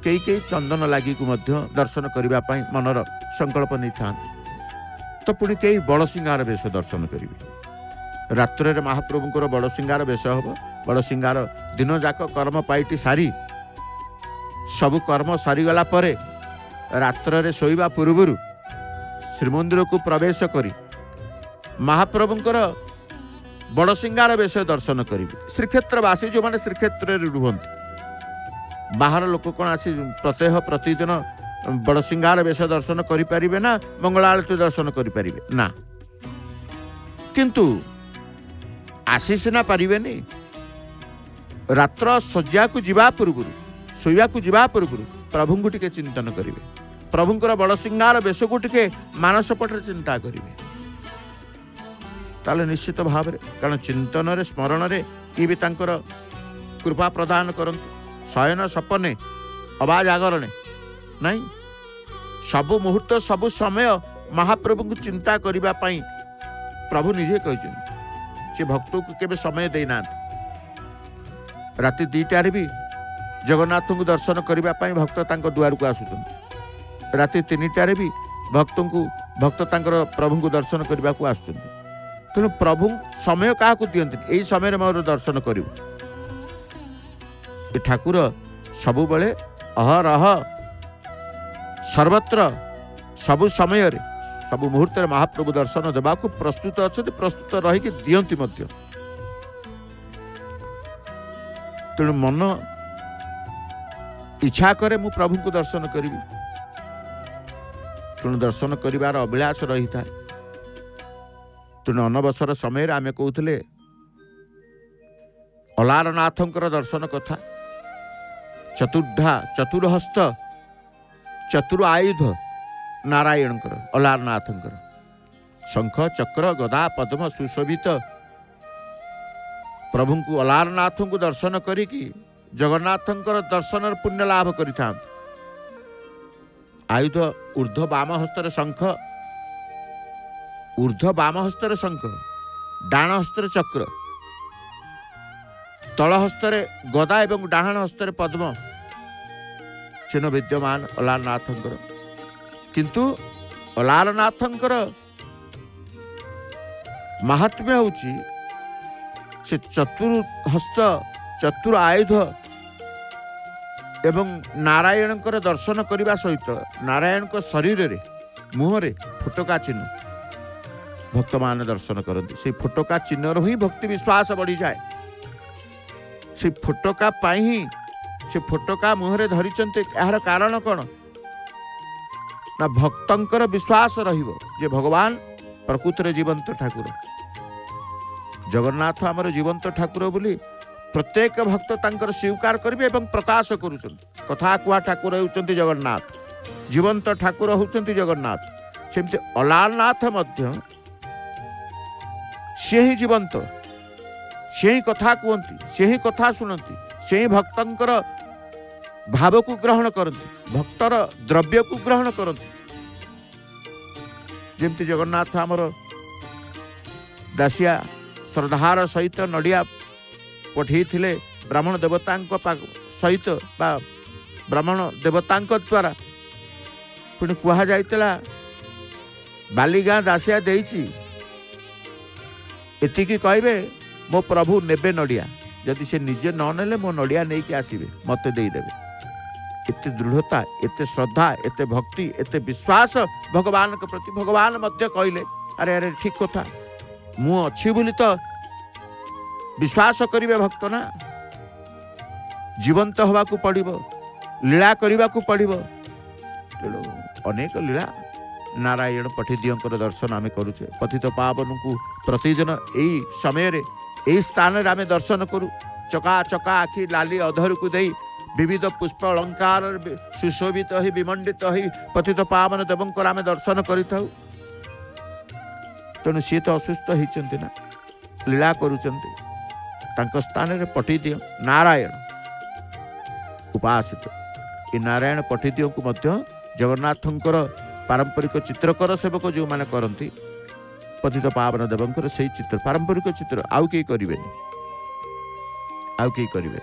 [SPEAKER 1] कई कई चंदन लगी को दर्शन करने मनर संकल्प नहीं था तो पुणी कई बड़ सिंगार बेश दर्शन करेंगे। रात्र महाप्रभुंर बड़ सिंगार बेश हम बड़ सिंगार दिन जाक कर्म पाइटी सारी सबु कर्म सारीगला परे रात्र शोवा पूर्व श्रीमंदिर को प्रवेश करी महाप्रभुंर बड़ सिंगार बेश दर्शन करेंगे। श्रीक्षेत्रवासी जो मैंने श्रीक्षेत्र रुहंती बाहर लोक कौन आसी प्रत्यह प्रतिदिन बड़ सिंगार बेश दर्शन करें ना मंगल आरती दर्शन करें ना किंतु आसी सीना पारे रात्र शज्या को जीवा पूर्व शोवा को जीवा पूर्व प्रभु को टिके चिंतन करेंगे प्रभुंर बड़ सिंगार बेश को टिके मानस पटे चिंता करेंगे ताले निश्चित भाव में कारण चिंतन रे स्मरण रे ये भी तांकर कृपा प्रदान करते शयन सपने अबा जागरणे नहीं सबु मुहूर्त सबु समय महाप्रभु को चिंता करने प्रभु निजे कहते भक्त को केबे समय देना राति 2टार भी जगन्नाथ को दर्शन करने भक्त तांको दुआर को आसुचंती राति 3टार भी भक्त तांकर प्रभु को दर्शन करने को आसुचंती तेणु प्रभु समय क्या दिखती यही समय मोर दर्शन करू ठाकुर सबु बले अहरह सर्वत्र सबु समय सबु मुहूर्त महाप्रभु दर्शन देवा प्रस्तुत अच्छा प्रस्तुत रही दियंती तेणु मन इच्छा करे मु प्रभु को दर्शन करी तेणु दर्शन करिवार अभिलाष रही था। तेणु अनवसर समय आमे कहते अलारनाथंकर दर्शन कथा चतुर्हस्त चतुर आयुध नारायणकर अलारनाथंकर शंख चक्र गदा पद्म सुशोभित प्रभु को अलारनाथ को दर्शन करी जगन्नाथंकर दर्शन पुण्य लाभ करिथा आयुध ऊर्ध्व बाम हस्तर शंख ऊर्ध्व बाम हस्तर शंख डाण हस्तर चक्र तल हस्तर गदा एवं डाहाण हस्तर पद्म चिन्ह विद्यमान अलारनाथंकर किंतु अलारनाथंकर महात्म्य होची से चतुर्हस्त चतुर आयुध एवं नारायणकर दर्शन करने सहित नारायण को शरीर रे मुहरे फुटका चिन्ह भक्त मान दर्शन करते से फुटका चिन्ह ही भक्ति विश्वास बढ़ी जाए से फुटका ही से फुटका मुहरे धरी यार कारण कौन ना भक्तंकर विश्वास रहिबो जे भगवान प्रकृत जीवंत ठाकुर जगन्नाथ आमर जीवंत ठाकुर बोली प्रत्येक भक्त तांकर स्वीकार करेंगे एवं प्रकाश करुँच कथा कुआ ठाकुर होउचंती जगन्नाथ जीवंत ठाकुर होउचंती जगन्नाथ सेमती अलारनाथ मध्य से ही जीवंत से ही कथा कहती से ही कथा शुणती से भक्तंकर भाव को ग्रहण करती, भक्तर द्रव्य को ग्रहण करती। जमती जगन्नाथ आमर दासिया श्रद्धार सहित नड़िया पठे ब्राह्मण देवता सहित बा ब्राह्मण देवता द्वारा पुणी कह जाइतला बालीगाँ दासिया देइची एतिकी कहबे मो प्रभु नेबे नड़िया, जदि से निजे न नेले मो नड़िया नहीं कि आसबे मते देदेवे। एते दृढ़ता, एते श्रद्धा, एते भक्ति, एते विश्वास भगवान के प्रति। भगवान मध्य कहले अरे अरे ठीक कथा, मु अच्छी बोली तो विश्वास करिवे भक्त ना, जीवंत हवा को पड़िबो, लीला करने को पड़िबो। तेणु अनेक लीला नारायण पठिदियों दर्शन आम करुचे। पतित पावन को प्रतिदिन यही समय यही स्थान आम दर्शन करूँ। चका चका आखि लाली अधर को दे विविध पुष्प अलंकार सुशोभित ही विमंडित ही पतित पावन देवं आम दर्शन करूँ। तेणु सी तो असुस्थ होती ना, लीला करुँच स्थान में पठिदिय नारायण उपासित। ये नारायण पठिदियों को मध्य जगन्नाथंकर पारंपरिक चित्रकर सेवक जो मैंने करती पतित पावन देवंकर से चित्र पारंपरिक चित्र आउ कई करें, आउ कई करें।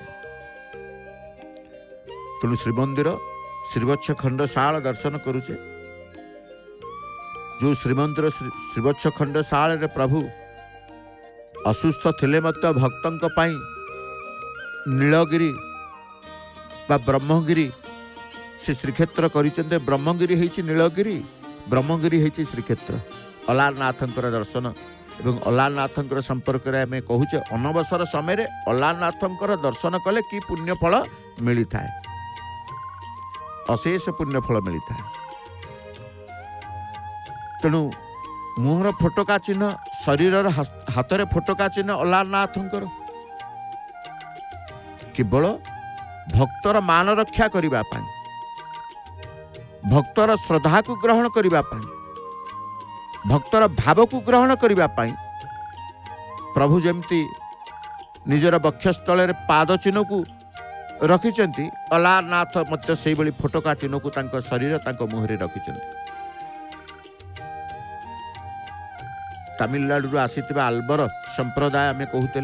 [SPEAKER 1] तेणु श्रीमंदिर श्रीवत्स खंडशाला दर्शन करुचे। जो श्रीमंदिर श्रीवत्स खंडशाला रे प्रभु असुस्थ थिले मत भक्तंक पाई नीलगिरी बा ब्रह्मगिरी से श्रीक्षेत्र करिसेंते। ब्रह्मगिरी हेछि नीलगिरी, ब्रह्मगिरी हेछि श्रीक्षेत्र। अलारनाथंकर दर्शन एवं अलारनाथंकर संपर्क में आम कहूचे अनवसर समय अलारनाथंकर दर्शन कले कि पुण्यफल मिलता है, अशेष पुण्यफल मिलता है। तेणु मुहर फोटका चिन्ह, शरीर हाथ में फोटका चिन्ह अलारनाथंकर केवल भक्तर मान रक्षा करने, भक्तर श्रद्धा को ग्रहण करने, भक्तर भाव को ग्रहण करने प्रभु जमती निजर वक्षस्थल पाद चिन्ह को रखिंट अलारनाथ मत से फोटका चिन्ह को तांको शरीर तांको मुहरे रखिंट। तमिलनाडु आसीथिबा आल्बर संप्रदाय आम कहते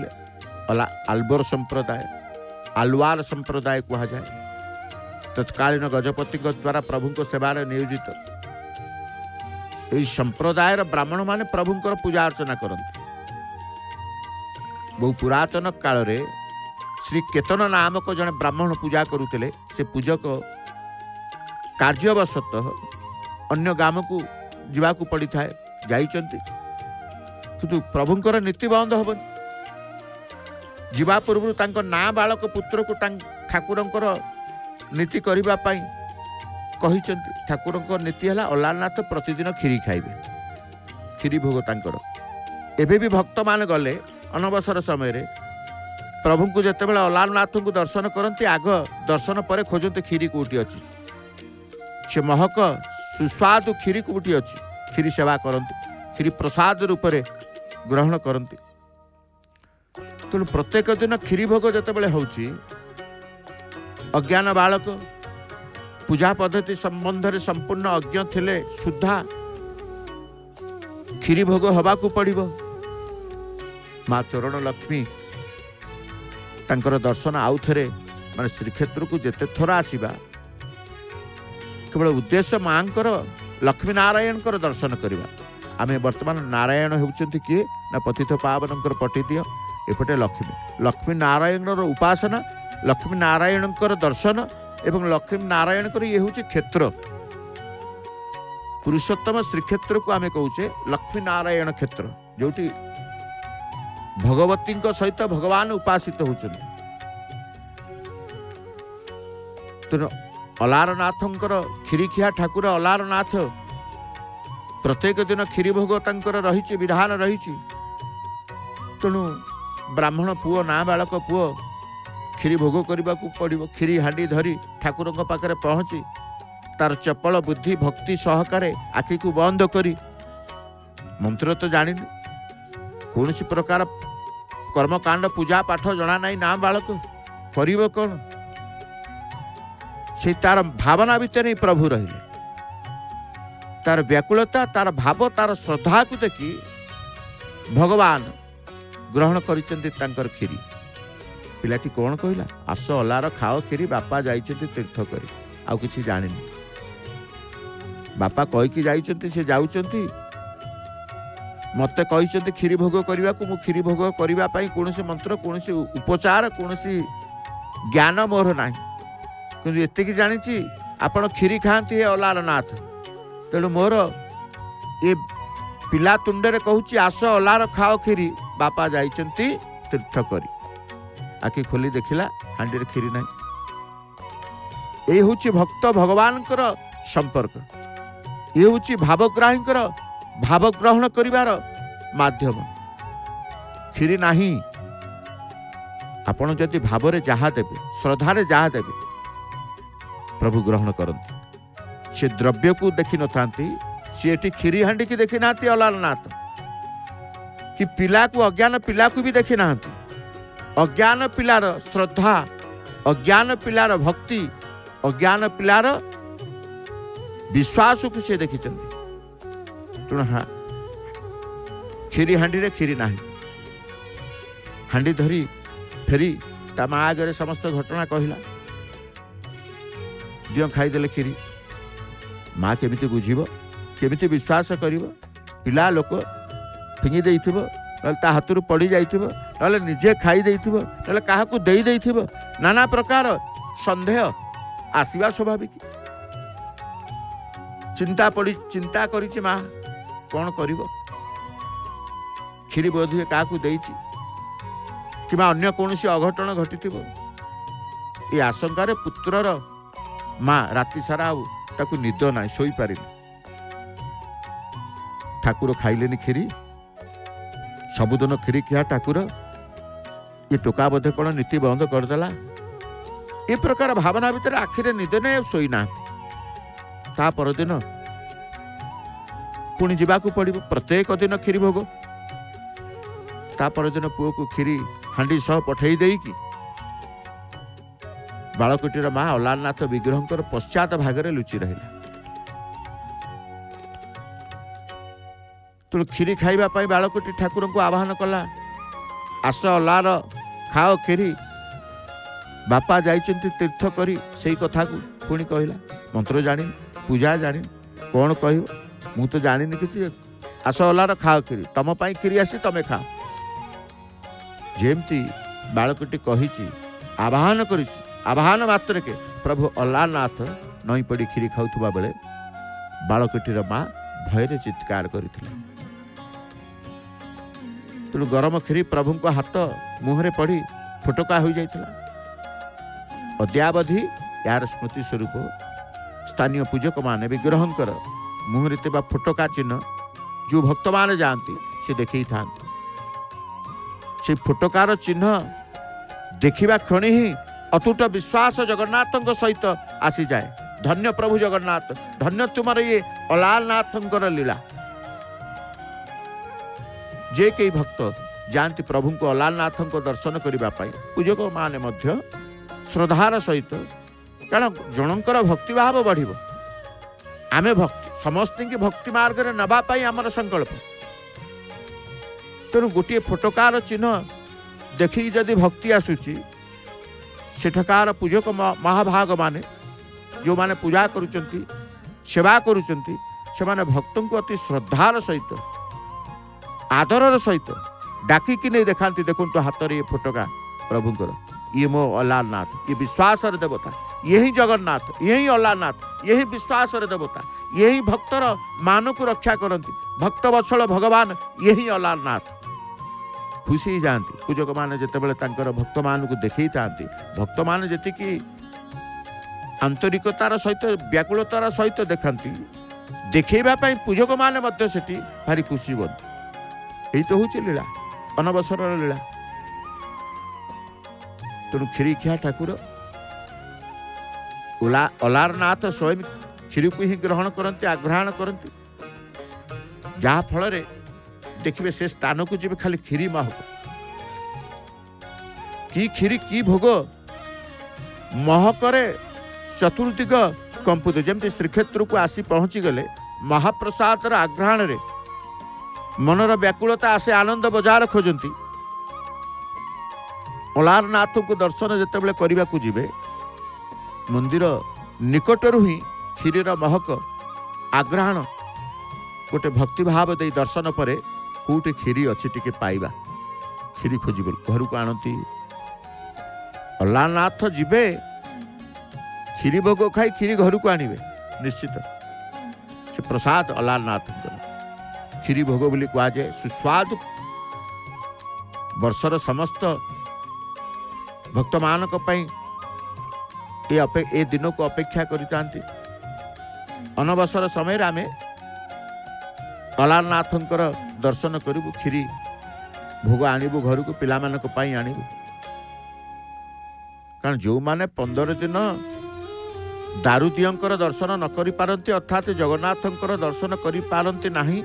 [SPEAKER 1] आल्बर संप्रदाय, आलवार संप्रदाय कहा जाए। तत्कालीन गजपति द्वारा प्रभु को सेवार नियोजित यही संप्रदायर ब्राह्मण माने प्रभुंकर पूजा अर्चना करते। बहु पुरातन काल रे श्री केतन नामक जड़े ब्राह्मण पूजा करुले। से पूजक कार्यवशतः अन्य गाम को जावाक पड़ी था, जाइछन्ति किंतु प्रभुंकर नीति बंद हबन। जीवा पूर्व तांको ना बालक पुत्र को ठाकुरंकर नीति करबा पाई कहिछन्ति। ठाकुरंकर नीति हला अलारनाथ प्रतिदिन खीरी खाइबे, खीरी भोग तांकर। एबे भी भक्त मान गले अनवसर समय रे प्रभु को जते बेला अलारनाथ को दर्शन करती आग दर्शन पर खोजते खीरी कोठी अछि, से महक सुस्वादु खीरी कोठी अछि। खीरी सेवा करती, खीरी प्रसाद रूप में ग्रहण करती। तेणु प्रत्येक दिन खीरी भोग जते बेले होछि अज्ञान बालक पूजा पद्धति संबंध में संपूर्ण अज्ञ थिले सुधा खीरी भोग हवा को पड़िबो। माँ चरण लक्ष्मी तांकर दर्शन आउ थे माने श्रीक्षेत्र को जेते थर आसीबा केवल उद्देश्य मांकर लक्ष्मी नारायण दर्शन करवा। आमे वर्तमान नारायण होउछन्ति किए ना पतित पावनकर पठिदिय एपटे लक्ष्मी, लक्ष्मी नारायण उपासना, लक्ष्मी नारायण दर्शन एवं लक्ष्मी नारायण ये हूँ क्षेत्र। पुरुषोत्तम श्रीक्षेत्र को आमे कहूचे लक्ष्मी नारायण क्षेत्र, जोटी भगवती सहित भगवान उपासित होचन्ति। तेणु अलारनाथंकर खीरीखिया ठाकुर अलारनाथ प्रत्येक दिन खीरी भोग तांकर रही विधान रही। तेणु ब्राह्मण पुओ ना बालक पुओ खीरी भोग करने को पड़ो। खीरी हांडी धरी ठाकुर पाखे पहुँची तार चपल बुद्धि भक्ति सहकारे आखि को बंद करी, मंत्र तो जानी कौन प्रकार कर्मकांड पूजा पाठ जना ना ना बालक करिब कौन से तार भावना भितर ही प्रभु रहिले तार व्याकुलता तार भाव तार श्रद्धा को देखी भगवान ग्रहण करिसेंती तांकर खीरी पिलाटी कौन कहला आस अलार खाओ खीरी बापा जाइछंती तीर्थ करी आउ किछि जानिनी बापा कहीकि जाइछंती से जाउछंती मते कहिछंती खीरी भोग करबा को मु खीरी भोग करबा पई कोनोसी मंत्र कोनोसी उपचार कोनोसी ज्ञान मोर नाही किंतु एतिकी जानिछि आपण खीरी खांती है अलार नाथ तेणु मोर ये पिला तुंडे कहूँ आस अलार खाओ खीरी बापा जाइछंती तीर्थ करी आखि खोली देखिला हांडी रे खीरी नाही। ये हूँ भक्त भगवान संपर्क ये हूँ भावग्राही भाव ग्रहण करिवार माध्यम खीरी नाही आपण जदि भावरे जहा देबे श्रद्धारे जहा देबे प्रभु ग्रहण करते से द्रव्य को देखि न थांती सी एटी खीरी हांडी की देखि नाती अलारनाथ कि पिला को अज्ञान पिला को भी देखि नाती अज्ञान पिलार श्रद्धा अज्ञान पिलार भक्ति अज्ञान पिलार विश्वास को से देखी तेणु हाँ खीरी हांडी रे खीरी नाही हांडी धरी फेरी ता माँ आगे समस्त घटना कहला दियो खाईदेले खीरी माँ केमिति बुझिबो केमिति विश्वास करिबो पिला लोक फिंगी देइथिबो नले ता हाथरू पड़ी जाइथिबो नले निजे खाई देइथिबो नले काहाकू देई देइथिबो नाना प्रकार संदेह आसीबा स्वाभाविक चिंता करिछि माँ कौन करिबो खीरी बोधुए काहाकू देइछि किमा अन्य कौनसी अघटन घटिथिबो ये आशंकार पुत्रर माँ राति सारा ताकू निद ना शोई पारिनी ठाकुर खाइलेनी खीरी सबुदिन खीरी खिया ठाकुर ये टोका बोधे कौन नीति बंद करदेला ये प्रकार भावना भितर आखिरे निद नहीं शोई ना ता परदिन पुणी जावाक पड़ो प्रत्येक दिन खीरी भोग ता परदिन पुओ को खीरी हांडी सह पठेई देकी बालकोटीर माँ अलारनाथ विग्रह पश्चात भागरे लुचि रहिला तेणु खीरी खाइबा पाई बालकोटी ठाकुर को आह्वान कला आस अलार खाओ खीरी बापा जाइछंती तीर्थ करी सेई कथा को पुणी कहला मंत्र जानी पूजा जानी कौन कह मु तो जानी किसी आस अलार खाओ खीरी तम पाई खीरी आसी तमे खाओ जेमती बालकोटी कही आह्वान कर आह्वान मात्र के प्रभु अलारनाथ नई पड़ी खीरी खाऊथुबा बेले बालकोटीर माँ भयरे चित्कार करथिले तेणु गरम खीरी प्रभु को हाथ मुहरे पड़ी फुटका हो जाइथिला अद्यावधि यार स्मृति स्वरूप स्थानीय पूजक माने विग्रहंकर मुहरे तिबा फुटका चिन्ह जो भक्त माने जानती से देखई थांती से फुटकार चिन्ह देखिबा क्षण ही अतुट विश्वास जगन्नाथ सहित आसी जाए धन्य प्रभु जगन्नाथ धन्य तुमर ये अलारनाथ लीला जे कई भक्त जानती प्रभु को अलारनाथ दर्शन करने पूजक माने मध्य श्रद्धार सहित कारण जनकर भक्तिभाव बढ़ आमे भक्ति समस्त की भक्ति मार्ग में नवाई आमर संकल्प तेणु गोटे फोटोकार चिन्ह देखी जदि भक्ति आसूची सेठकार पूजक महाभाग माने जो माने पूजा करुचंती सेवा करुचंती से माने भक्तों को अति श्रद्धार सहित आदरर सहित डाकिकी नहीं देखाती देखो तो हाथ ये फोटोका प्रभुंकर ये मो अलारनाथ ये विश्वास देवता यही जगन्नाथ यही अलारनाथ यही विश्वास देवता यही भक्तर मान को रक्षा करती भक्त वत्सल भगवान यही अलारनाथ खुशी जाती पूजक माने जितेबाला तांकर भक्त मान को देखई थांती भक्त मान जी आंतरिकतार सहित व्याकुलतार सहित देखती देखा पूजक माने मध्य सेठी भारी खुशी बनती यही तो हूँ लीला अनवसर लीला तेणु खीरी खिया ठाकुर अलारनाथ स्वयं खीरी को ही ग्रहण करते आग्रहण करते जहा फल देखिए से स्थान को जी खाली खीरी महक कि खीरी कि भोग महकरे चतुर्दिग कंपुत जमती श्रीक्षेत्र को आसी पहुँची गले महाप्रसाद आग्रहण रे मनर व्याकुलता आसे आनंद बजार खोजती अलारनाथ को दर्शन जिते करने को जीवे मंदिर निकटरू ही क्षीर महक आग्रहण गोटे भक्तिभाव दे दर्शन पर कौटे क्षीरी अच्छी टिके पाइबा क्षीरी खोज घर को आणती अलारनाथ जीवे क्षीरी भोग खाई क्षीरी घर को आणवे निश्चित से प्रसाद अलारनाथ क्षीरी भोग बोली कहुए सुस्वादु वर्षर समस्त भक्त मानक पई ए दिन को अपेक्षा करते अनवसर समय आमे अलारनाथंकर दर्शन करूँ क्षीरी भोग आणबू घर को पिला मानक पई आणबू कारण जो माने 15 दिन दारुदियंकर दर्शन न करि पारंती अर्थात जगन्नाथंकर दर्शन करि पारंती नाही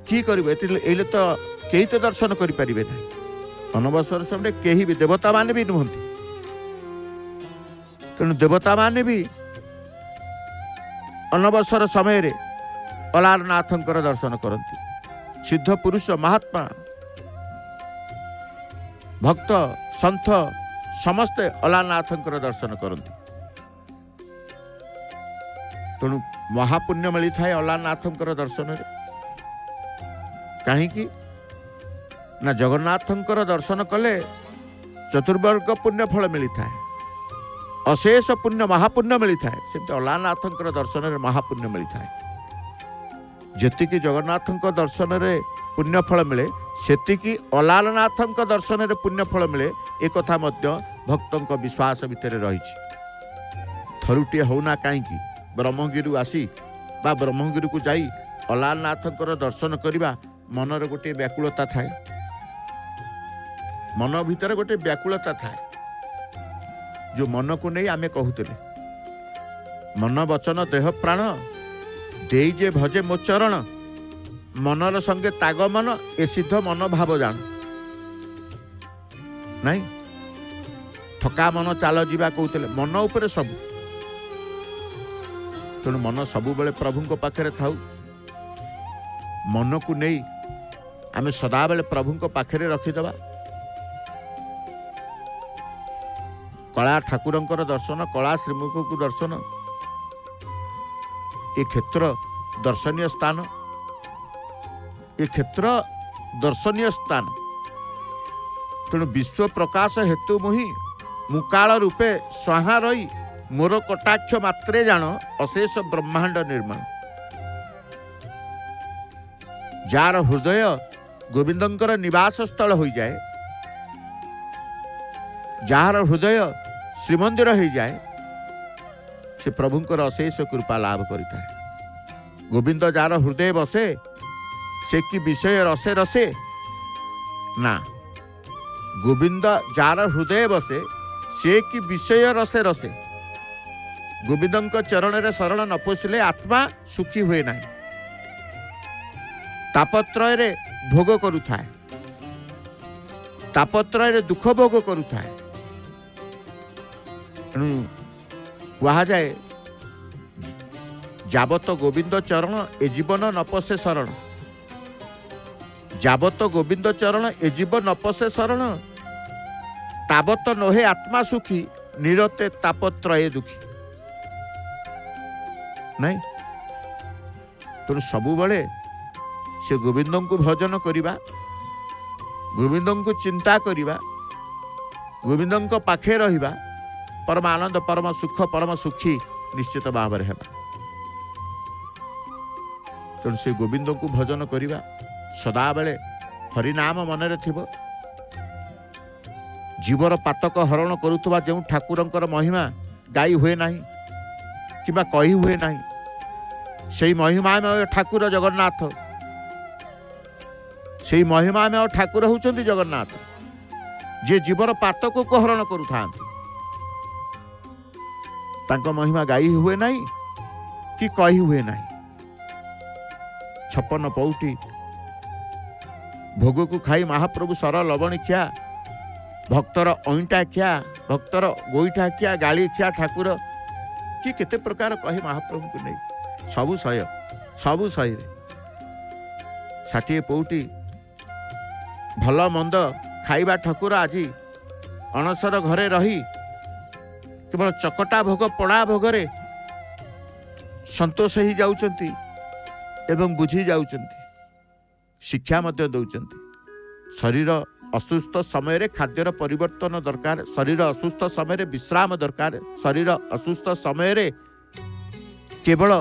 [SPEAKER 1] की करिवे एले तो केही तो दर्शन करि परिबे नाही अनवसर समय केही भी देवता माने भी नुहंती तेणु देवता माने भी अनवसर समय रे अलारनाथंकर दर्शन करती सिद्ध पुरुष महात्मा भक्त संत समस्ते अलारनाथंकर दर्शन करती तेणु महापुण्य मिलता है अलारनाथंकर दर्शन कहीं ना जगन्नाथंकर दर्शन कले चतुर्वर्ग पुण्य फल मिलता है अशेष पुण्य महापुण्य मिलता है सेमती अलारनाथंकर दर्शन में महापुण्य मिलता है जेतिकी जगन्नाथंक दर्शन में पुण्य फल मिले सेतिकी अलारनाथंक दर्शन में पुण्य फल मिले एक कथा मध्य भक्तों विश्वास भितर रही थरुटे होना कहीं ब्रह्मगिरी आसी बा ब्रह्मगिरी को जाई अलारनाथंकर दर्शन करने मनर गोटे व्याकुलता थाए मन भीतर गोटे व्याकुलता थाए जो मन को नहीं आमे कहते मन वचन देह प्राण दे जे भजे मो चरण मनर संगे ताग मन ए सिद्ध मन भाव जान नहीं थका मन चाल जीवा कहते मन उपरे सब तेणु मन सबु बेले प्रभु को पाखे थाऊ मन को नहीं आमे सदा बेले प्रभु को पाखे रखीदबा कला ठाकुरंकर दर्शन कला श्रीमुख को दर्शन ये क्षेत्र दर्शनीय स्थान ये क्षेत्र दर्शनीय स्थान तेणु विश्व प्रकाश हेतु मुहि मुकाल रूपे स्वाहा रही मोर कटाक्ष मात्रे जान अशेष ब्रह्मांड निर्माण जार हृदय गोविंदंकर निवास स्थल हो जाए जार हृदय श्रीमंदिर हो जाए से प्रभुंकर अशेष कृपा लाभ करता है गोविंद जार हृदय बसे से कि विषय रसे रसे ना गोविंद जार हृदय बसे से कि विषय रसे रसे गोविंद चरण रे शरण न पोषिले आत्मा सुखी हुए ना तापत्रय रे भोग करुथाए तापत्रय रे दुख भोग करुथाए कहा जाए जाबत गोविंद चरण ए जीवन न पसे शरण जाबत गोविंद चरण ए जीवन न पसे शरण ताबत नहे आत्मा सुखी निरते तापत्रय दुखी नहीं तेणु सबु बड़े से गोविंद को भजन करिबा गोविंद को चिंता करिबा गोविंद को पाखे रहिबा परम आनंद परम सुख परम सुखी निश्चित भाव में हेबा तेणु से गोविंद को भजन करिबा सदा बेले हरिनाम मनरे थिबो जीवर पातक हरण करुवा जो ठाकुरंकर महिमा गाई हुए नहीं किबा कही हुए नहीं से महिमा में ठाकुर जगन्नाथ से महिमा में ठाकुर होउचंती जगन्नाथ जे जीवर पातक को हरण करुथा तांको महिमा गाई हुए नहीं कि कही हुए नहीं 56 पौटी भोग को खाई महाप्रभु सर लवणी खिया भक्तर अईटा खिया भक्तर गोईठा खिया गाली खिया ठाकुर कि केते प्रकार कहे महाप्रभु को नहीं सबु सही षाठिए पौटी भल मंद खाइबा ठाकुर आज अणसर घरे रही केवल चकटा भोग पड़ा भोगरे संतोष ही जाउचंती एवं बुझी जाउचंती शिक्षा मध्य दौचंती शरीर असुस्थ समय खाद्यर परिवर्तन दरकार शरीर असुस्थ समय विश्राम दरकार शरीर असुस्थ समय केवल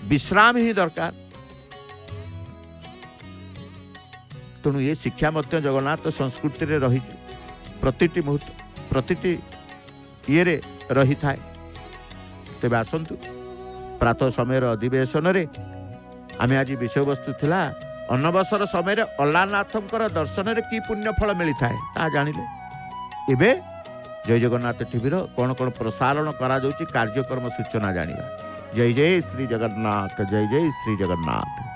[SPEAKER 1] विश्राम ही दरकार तेणु ये शिक्षा मध्य जगन्नाथ संस्कृति रे रही प्रतिटी मुहूर्त प्रतिटी ये रही थाए तेज आसतु प्रातः समय अधिवेशन रे आम आज विषय वस्तु थिला अनवसर समय अल्लानाथंकर दर्शन रे की पुण्य फल मिलता है ता जानिले एबे जय जगन्नाथ टीवी रो कौन कौन प्रसारण करा जाउची कार्यक्रम सूचना जानिबा जय जय श्री जगन्नाथ जय जय श्री जगन्नाथ।